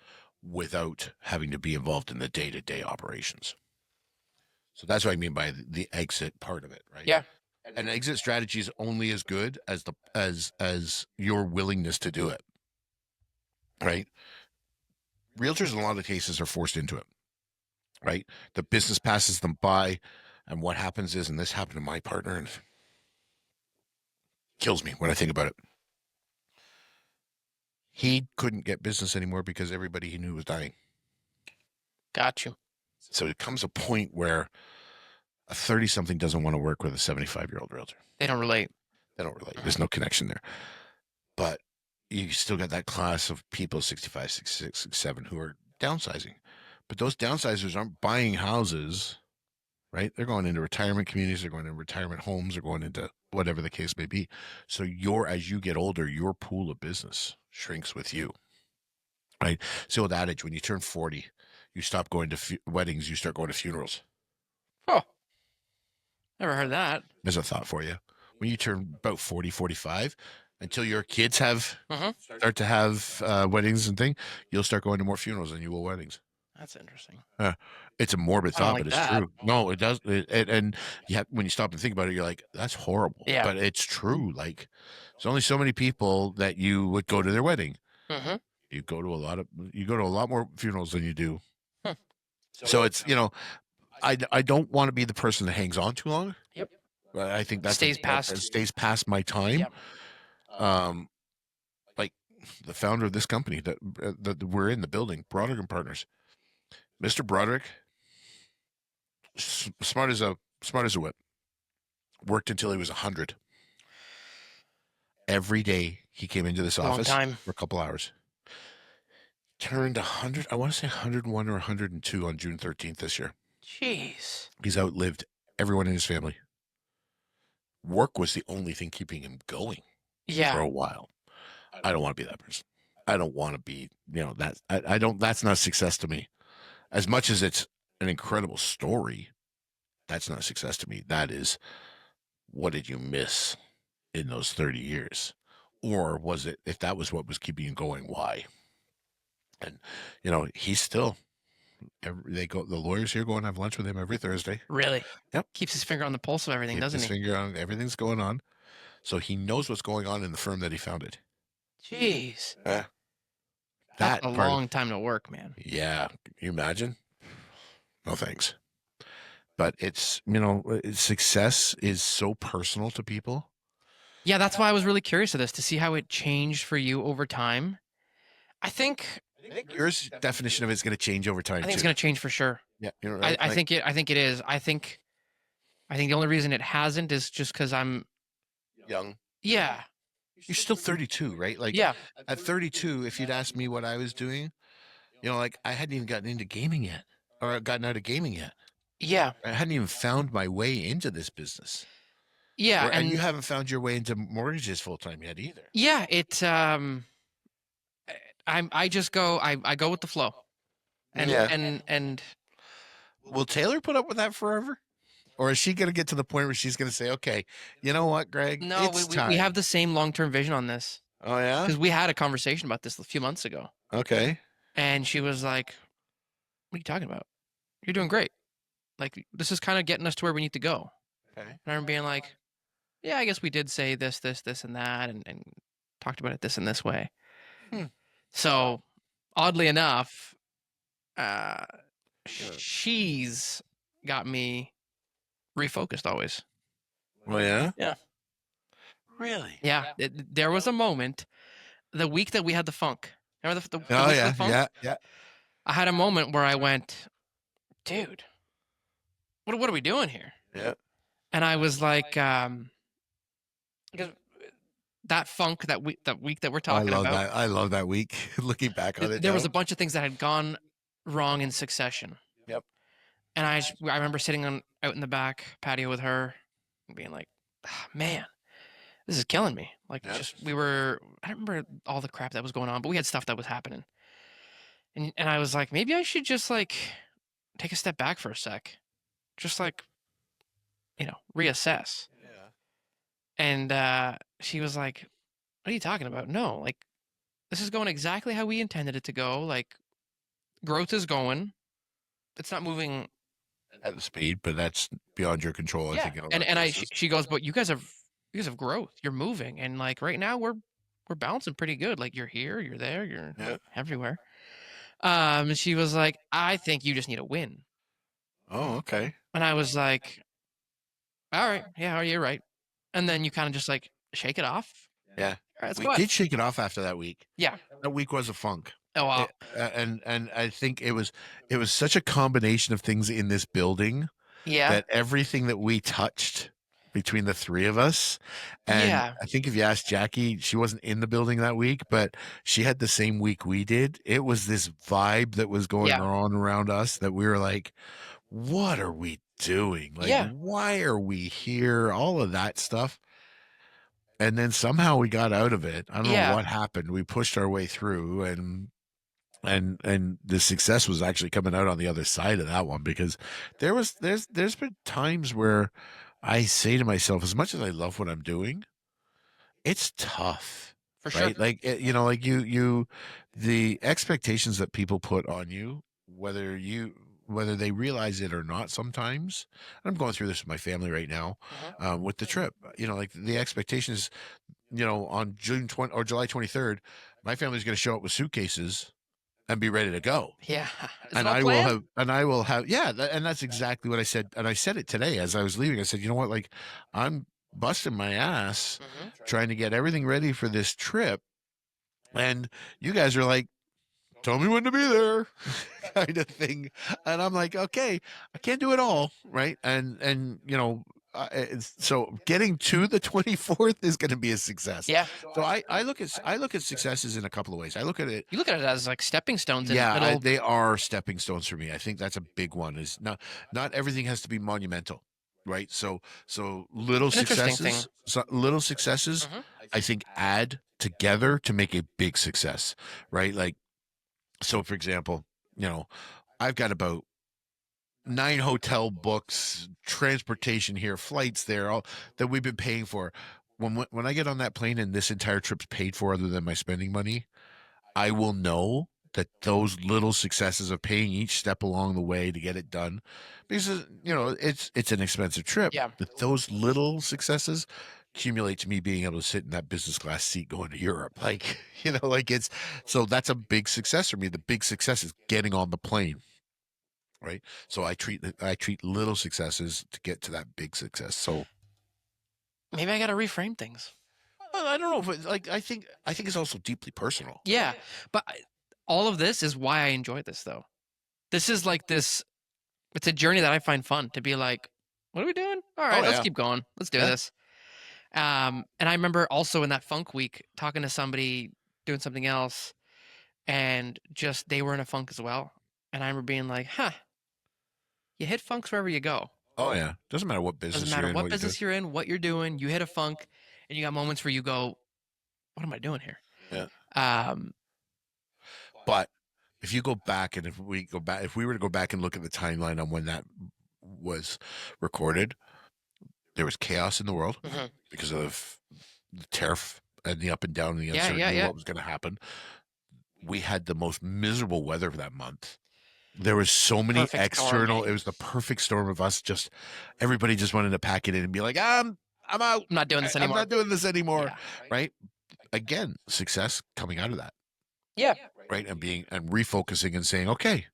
without having to be involved in the day-to-day operations. So that's what I mean by the exit part of it, right? Yeah. An exit strategy is only as good as as your willingness to do it, right? Realtors in a lot of cases are forced into it, right? The business passes them by, and what happens is, and this happened to my partner, and it kills me when I think about it. He couldn't get business anymore because everybody he knew was dying. Got you. So it comes a point where a 30-something doesn't want to work with a 75-year-old realtor. They don't relate. They don't relate. There's no connection there. But you still got that class of people, 65, 66, 67, who are downsizing. But those downsizers aren't buying houses, right? They're going into retirement communities. They're going into retirement homes. They're going into whatever the case may be. So as you get older, your pool of business shrinks with you, right? So with adage, when you turn 40, you stop going to weddings, you start going to funerals. Oh, never heard that. There's a thought for you. When you turn about 40, 45, until your kids start to have weddings and thing, you'll start going to more funerals than you will weddings. That's interesting. It's a morbid I don't thought, like but it's that. true. No, it does. And when you stop and think about it, you're like, that's horrible. Yeah. But it's true. Like, there's only so many people that you would go to their wedding. Mm-hmm. you go to a lot more funerals than you do. Hmm. So it's, I don't want to be the person that hangs on too long. Yep. I think Stays that past. stays past my time. Yep. Um, like the founder of this company that we're in the building, Broderick and Partners, Mr. Broderick, smart as a whip, worked until he was 100. Every day he came into this Long office time. for a couple hours. Turned 100. I want to say 101 or 102 on June 13th this year. Jeez. He's outlived everyone in his family. Work was the only thing keeping him going for Yeah. a while. I don't want to be that person. I don't want to be, that I don't, that's not success to me. As much as it's an incredible story, that's not success to me. That is, what did you miss in those 30 years? Or was it, if that was what was keeping you going, why? And, he's still, the lawyers here go and have lunch with him every Thursday. Really. Yep. Keeps his finger on the pulse of everything, Keep doesn't his he? finger on everything's going on. So he knows what's going on in the firm that he founded. Jeez. Yeah. That's That a part of, long time to work, man. yeah. Can you imagine? No thanks. But it's, success is so personal to people. Yeah, that's why I was really curious of this to see how it changed for you over time. I think I think your definition of it's going to change over time it's too. going to change for sure. Yeah, you're I, right. I think it. I think it is. I think the only reason it hasn't is just because I'm. young. Yeah. You're still 32, right? Like Yeah. at 32, if you'd asked me what I was doing, like I hadn't even gotten into gaming yet, or gotten out of gaming yet. Yeah. I hadn't even found my way into this business. Yeah. And you And haven't found your way into mortgages full time yet either. yeah, I just go. I go with the flow. And Yeah. and Will Taylor put up with that forever? Or is she going to get to the point where she's going to say, okay, you know what, Greg? no, It's we time. have the same long term vision on this Oh, yeah? because we had a conversation about this a few months ago, Okay. and she was like, "What are you talking about? You're doing great. Like this is kind of getting us to where we need to go." Okay. And I remember being like, "Yeah, I guess we did say this, and that, and talked about it this and this way." Hmm. So oddly enough, uh, she's got me refocused always. Oh, yeah? Yeah. Really? Yeah, there was a moment the week that we had the funk. Remember the Oh, week of yeah. the funk? Yeah. Yeah. I had a moment where I went, dude, what are we doing here? Yeah. And I was like, because that funk that week that we're talking about, I love that week. Looking back on it there was now. a bunch of things that had gone wrong in succession. Yep. And I remember sitting out in the back patio with her, and being like, ah, man, this is killing me. Like, Yeah. I don't remember all the crap that was going on, but we had stuff that was happening. And I was like, maybe I should just like take a step back for a sec. Just like, reassess. Yeah. And she was like, what are you talking about? No, like this is going exactly how we intended it to go. Like growth is going. It's not moving. At the speed, but that's beyond your control. I Yeah. think. In a lot And of and cases. she goes, but you guys have growth. You're moving. And like right now we're balancing pretty good. Like you're here, you're there, you're Yeah. everywhere. And she was like, I think you just need a win. Oh, okay. And I was like, all right, yeah, you're right. And then you kind of just like shake it off. Yeah. All right, let's We go. did shake it off after that week. Yeah. That week was a funk. Oh, wow. And I think it was such a combination of things in this building Yeah. that everything that we touched between the three of us, and Yeah. I think if you asked Jackie, she wasn't in the building that week, but she had the same week we did. It was this vibe that was going Yeah. on around us that we were like, what are we doing? Like, Yeah. why are we here? All of that stuff. And then somehow we got out of it. I don't know Yeah. what happened. We pushed our way through, and the success was actually coming out on the other side of that one, because there's been times where I say to myself, as much as I love what I'm doing, it's tough, For sure. right? Like, like the expectations that people put on you, whether they realize it or not, sometimes. I'm going through this with my family right now, with the trip. Like the expectations, on June 20 or July 23rd, My family's going to show up with suitcases and be ready to go. Yeah. Is it And all I will planned? have, yeah, and that's exactly what I said. And I said it today as I was leaving. I said, you know what? Like, I'm busting my ass trying to get everything ready for this trip. And you guys are like, tell me when to be there kind of thing. And I'm like, okay, I can't do it all. Right. And, so getting to the 24th is going to be a success. Yeah. So I look at successes in a couple of ways. I look at it. You look at it as like stepping stones, and Yeah, it'll they are stepping stones for me. I think that's a big one. Is not everything has to be monumental, right? So an interesting thing. little successes, Mhm. I think add together to make a big success, right? Like, so for example, I've got about 9 hotel books, transportation here, flights there, all that we've been paying for. When I get on that plane and this entire trip's paid for, other than my spending money, I will know that those little successes of paying each step along the way to get it done, because it's an expensive trip, Yeah. but those little successes accumulate to me being able to sit in that business class seat going to Europe. Like, like it's so that's a big success for me. The big success is getting on the plane, right? So I treat little successes to get to that big success. So Maybe I got to reframe things. well, I don't know if like I think it's also deeply personal. Yeah. But all of this is why I enjoy this, though. This is like this, it's a journey that I find fun to be like, what are we doing? All Oh right, let's yeah, keep going. Let's do yeah. this. And I remember also in that funk week talking to somebody doing something else, and just they were in a funk as well. And I remember being like, huh, you hit funks wherever you go. Oh yeah. Doesn't matter what Doesn't business you're matter in, what what you do. business you're in, what you're doing, you hit a funk, and you got moments where you go, what am I doing here? Yeah. Um, But if you go back and if we were to go back and look at the timeline on when that was recorded, there was chaos in the world mhm. because of the tariff and the up and down and the Yeah, yeah, uncertainty of yeah. what was going to happen. We had the most miserable weather for that month. There was so many Perfect storm. external. It was the perfect storm of us. Just everybody just wanted to pack it in and be like, I'm out. I'm not doing this I'm anymore. not doing this anymore. Yeah. Right. Again, success coming out of that. Yeah. Right. And refocusing and saying, okay,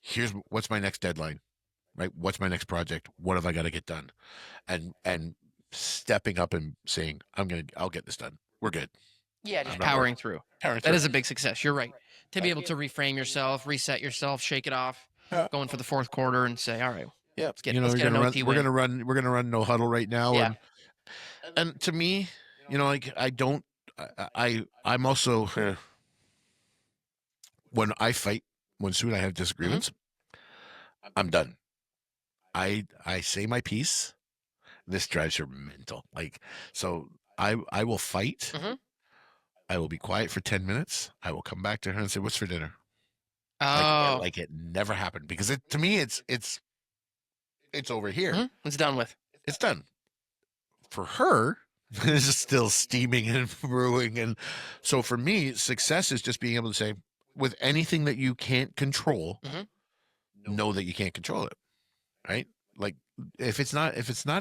here's what's my next deadline, right? What's my next project? What have I got to get done? And stepping up and saying, I'll get this done. We're good. Yeah, I'm just not worried. powering through. Powering That through. is a big success. You're right. To be able to reframe yourself, reset yourself, shake it off, Yeah. going for the fourth quarter and say, all right, Yeah. let's You're get an gonna run. OT We're win. gonna run. We're gonna run no huddle right now. Yeah. And to me, like I don't. I'm also when I fight, when Sue and I have Hmm. disagreements, I'm done. I say my piece. This drives her mental. Like, so I will fight. Hmm. I will be quiet for 10 minutes. I will come back to her and say, "What's for dinner?" Oh, Like it never happened, because to me it's over here. it's done with. It's done. For her, it's just still steaming and brewing. And so for me, success is just being able to say, with anything that you can't control, Hmm. know that you can't control it. Right? Like, if it's not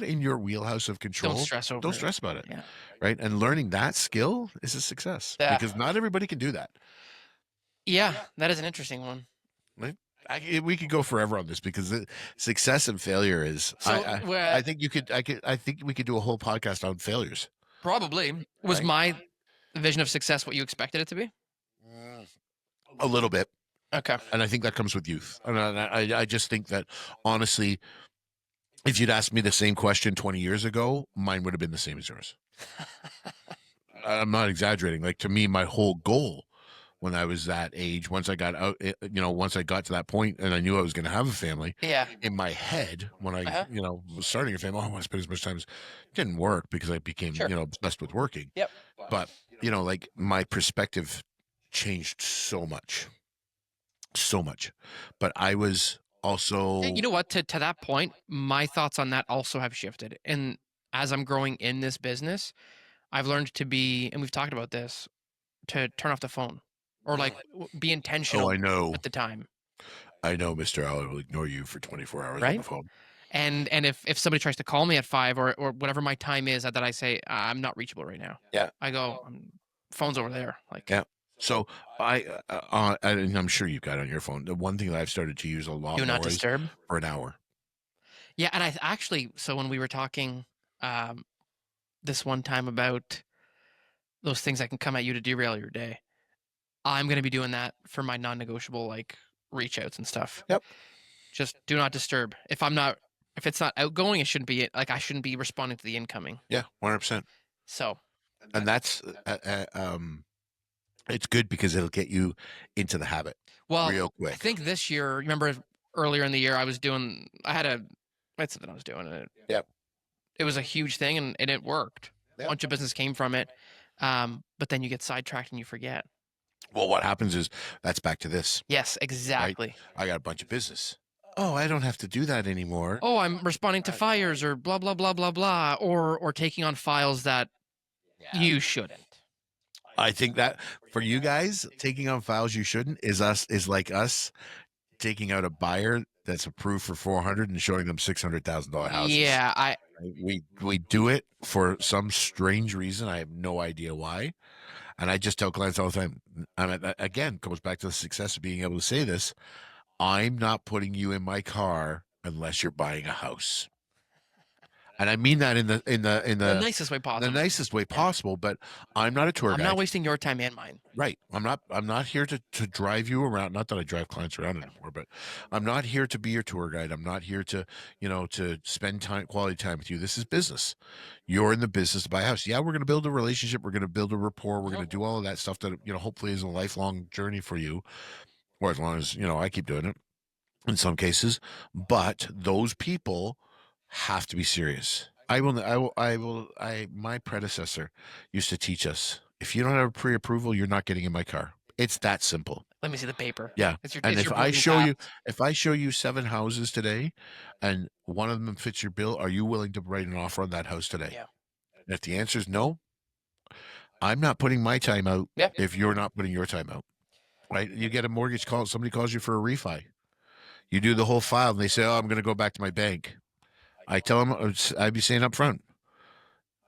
in your wheelhouse of Don't control, stress over don't it. stress about it. Yeah. Right? And learning that skill is a success, Yeah. because not everybody can do that. Yeah, that is an interesting one. Right? We could go forever on this, because success and failure is. So, I think you could. I think we could do a whole podcast on failures. probably was Right? my vision of success what you expected it to be? Mm. A little bit, Okay. and I think that comes with youth. And I just think that, honestly, if you'd asked me the same question 20 years ago, mine would have been the same as yours. I'm not exaggerating. Like, to me, my whole goal when I was that age, once I got out, once I got to that point and I knew I was going to have a family, Yeah. in my head, when I, Uh-huh. was starting a family, I want to spend as much time as, it didn't work, because I became, Sure. obsessed with working. Yep. But, like, my perspective changed so much, so much. But I was also, You know what? To that point, my thoughts on that also have shifted. And as I'm growing in this business, I've learned to be, and we've talked about this, to turn off the phone or like be oh, intentional I know, with the time, Mr. I will ignore you for 24 hours on right? the phone. And if somebody tries to call me at 5 or whatever my time is that I say I'm not reachable right now, Yeah. I go, phone's over there. Like, Yeah. So and I'm sure you've got it on your phone. The one thing that I've started to use a lot Do not more is disturb. for an hour. Yeah, and actually, so when we were talking um, this one time about those things that can come at you to derail your day, I'm gonna be doing that for my non-negotiable like reach outs and stuff. Yep. Just do not disturb. If it's not outgoing, it shouldn't be like I shouldn't be responding to the incoming. Yeah, 100%. So And that's it's good because it'll get you into the habit well, real I quick. think this year, remember earlier in the year, I had something I was doing, and Yep. it was a huge thing, and it worked. A Yep. bunch of business came from it, but then you get sidetracked and you forget. Well, what happens is that's back to this, Yes, right? exactly. I got a bunch of business. Oh, I don't have to do that anymore. Oh, I'm responding to fires or blah blah blah blah blah, or taking on files that you shouldn't. I think that for you guys, taking on files you shouldn't is like us taking out a buyer that's approved for 400 and showing them $600,000 houses. Yeah, I Right? We do it for some strange reason. I have no idea why. And I just tell clients all the time. I mean, again, goes back to the success of being able to say this. I'm not putting you in my car unless you're buying a house. And I mean that the nicest way the possible. nicest way Yeah. possible, but I'm not a tour I'm not guide. wasting your time and mine. Right. I'm not here to drive you around. Not that I drive clients around anymore, but I'm not here to be your tour guide. I'm not here to, to spend quality time with you. This is business. You're in the business to buy a house. Yeah, we're going to build a relationship. We're going to build a rapport. We're going to do all of that stuff that, hopefully is a lifelong journey for you, or as long as, I keep doing it in some cases, but those people have to be serious. My predecessor used to teach us, if you don't have a pre-approval, you're not getting in my car. It's that simple. Let me see the paper. Yeah. And It's if your I boarding show pass. you, if I show you 7 houses today and one of them fits your bill, are you willing to write an offer on that house today? Yeah. And if the answer is no, I'm not putting my time out Yeah. if you're not putting your time out. Right? You get a mortgage call, somebody calls you for a refi. You do the whole file and they say, "Oh, I'm going to go back to my bank." I tell them, I'd be saying up front,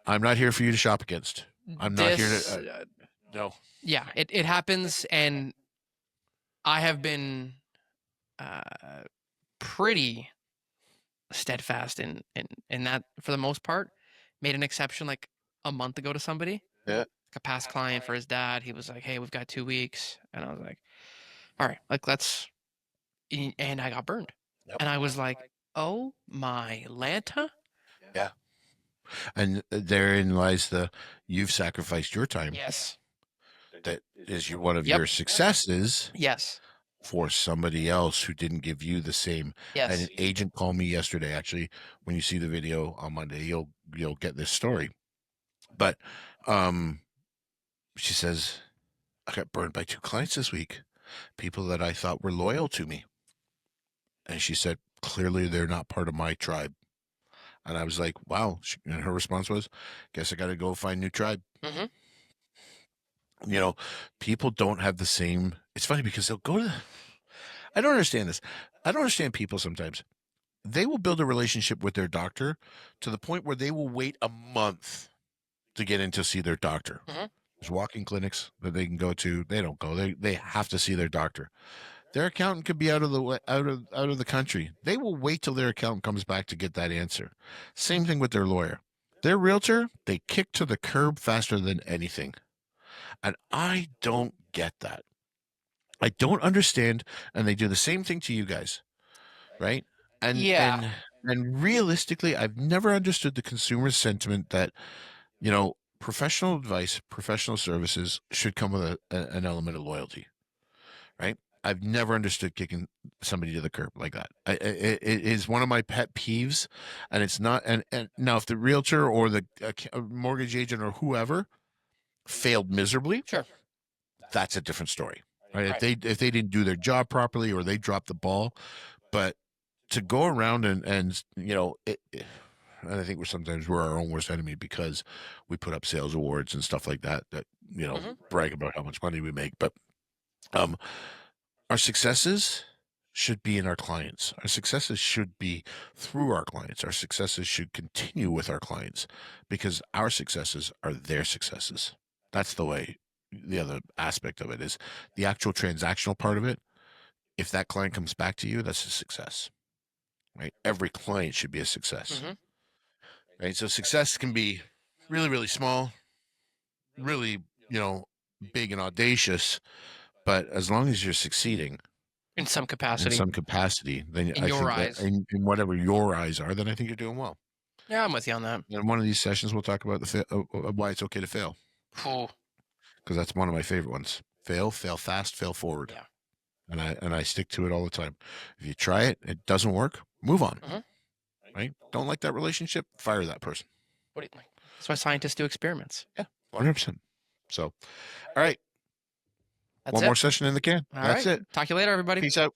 I'm not here for you to shop against. I'm not here This, to, no. yeah, it happens, and I have been uh, pretty steadfast in that for the most part. Made an exception like a month ago to somebody, Yeah. like a past client for his dad. He was like, "Hey, we've got 2 weeks," and I was like, "All right, like let's." And I got burned, Yep. and I was like, "Oh my Lanta!" Yeah. And therein lies you've sacrificed your time. Yes. That is one of Yep. your successes Yes. for somebody else who didn't give you the same. And Yes. an agent called me yesterday. Actually, when you see the video on Monday, you'll get this story. But she says, I got burned by 2 clients this week, people that I thought were loyal to me. And she said, clearly they're not part of my tribe. And I was like, wow. And her response was, guess I got to go find a new tribe. Mm-hmm. People don't have the same. It's funny because they'll go to. I don't understand this. I don't understand people sometimes. They will build a relationship with their doctor to the point where they will wait a month to get in to see their doctor. Mm-hmm. There's walking clinics that they can go to. They don't go. They have to see their doctor. Their accountant could be out of the country. They will wait till their accountant comes back to get that answer. Same thing with their lawyer. Their realtor, they kick to the curb faster than anything. And I don't get that. I don't understand. And they do the same thing to you guys, right? And Yeah. and realistically, I've never understood the consumer sentiment that, professional advice, professional services should come with an element of loyalty, right? I've never understood kicking somebody to the curb like that. It is one of my pet peeves, and it's not. And now, if the realtor or the mortgage agent or whoever failed miserably, Sure. that's a different story, right? Right. If they didn't do their job properly or they dropped the ball, but to go around and and I think we're our own worst enemy because we put up sales awards and stuff like that Mm-hmm. brag about how much money we make, but um our successes should be in our clients. Our successes should be through our clients. Our successes should continue with our clients because our successes are their successes. That's the way, aspect of it is the actual transactional part of it. If that client comes back to you, that's a success, right? Every client should be a success, Mm-hmm. right? So success can be really, really small, really, big and audacious, but as long as you're succeeding In some in capacity, some capacity, then in I your think that eyes. in whatever your eyes are, then I think you're doing well. Yeah, I'm with you on that. In one of these sessions, we'll talk about why it's okay to fail, Cool. because that's one of my favorite ones. Fail fast, fail forward. Yeah. And I stick to it all the time. If you try it, it doesn't work, move on. Mm-hmm. Right? Don't like that relationship, fire that person. What do you think? That's why scientists do experiments. Yeah, 100%. So, all right, That's one it. more session in the can. All That's right. it. Talk to you later, everybody. Peace out.